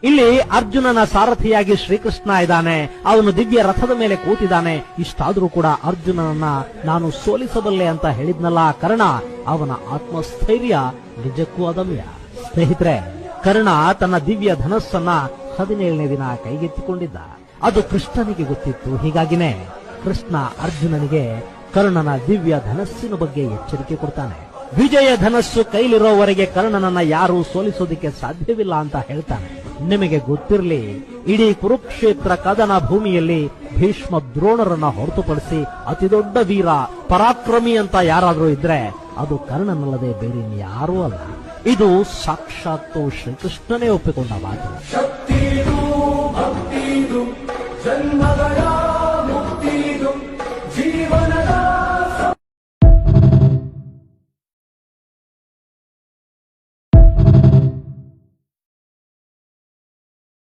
ಇಲ್ಲಿ ಅರ್ಜುನನ ಸಾರಥಿಯಾಗಿ ಶ್ರೀಕೃಷ್ಣ ಇದ್ದಾನೆ, ಅವನು ದಿವ್ಯ ರಥದ ಮೇಲೆ ಕೂತಿದ್ದಾನೆ. ಇಷ್ಟಾದ್ರೂ ಕೂಡ ಅರ್ಜುನನನ್ನ ನಾನು ಸೋಲಿಸಬಲ್ಲೆ ಅಂತ ಹೇಳಿದ್ನಲ್ಲ ಕರ್ಣ, ಅವನ ಆತ್ಮಸ್ಥೈರ್ಯ ನಿಜಕ್ಕೂ ಅದಮ್ಯ. ಸ್ನೇಹಿತರೆ, ಕರ್ಣ ತನ್ನ ದಿವ್ಯ ಧನಸ್ಸನ್ನ 17ನೇ ದಿನ ಕೈಗೆತ್ತಿಕೊಂಡಿದ್ದ. ಅದು ಕೃಷ್ಣನಿಗೆ ಗೊತ್ತಿತ್ತು. ಹೀಗಾಗಿನೇ ಕೃಷ್ಣ ಅರ್ಜುನನಿಗೆ ಕರ್ಣನ ದಿವ್ಯ ಧನಸ್ಸಿನ ಬಗ್ಗೆ ಎಚ್ಚರಿಕೆ ಕೊಡ್ತಾನೆ. ವಿಜಯ ಧನಸ್ಸು ಕೈಲಿರೋವರೆಗೆ ಕರ್ಣನನ್ನ ಯಾರೂ ಸೋಲಿಸೋದಿಕ್ಕೆ ಸಾಧ್ಯವಿಲ್ಲ ಅಂತ ಹೇಳ್ತಾನೆ. ನಿಮಗೆ ಗೊತ್ತಿರಲಿ, ಇಡೀ ಕುರುಕ್ಷೇತ್ರ ಕದನ ಭೂಮಿಯಲ್ಲಿ ಭೀಷ್ಮ ದ್ರೋಣರನ್ನ ಹೊರತುಪಡಿಸಿ ಅತಿದೊಡ್ಡ ವೀರ ಪರಾಕ್ರಮಿ ಅಂತ ಯಾರಾದ್ರೂ ಇದ್ರೆ ಅದು ಕರ್ಣನಲ್ಲದೆ ಬೇರೆ ಯಾರೂ ಅಲ್ಲ. ಇದು ಸಾಕ್ಷಾತ್ತು ಶ್ರೀಕೃಷ್ಣನೇ ಒಪ್ಪಿಕೊಂಡ ಮಾತು.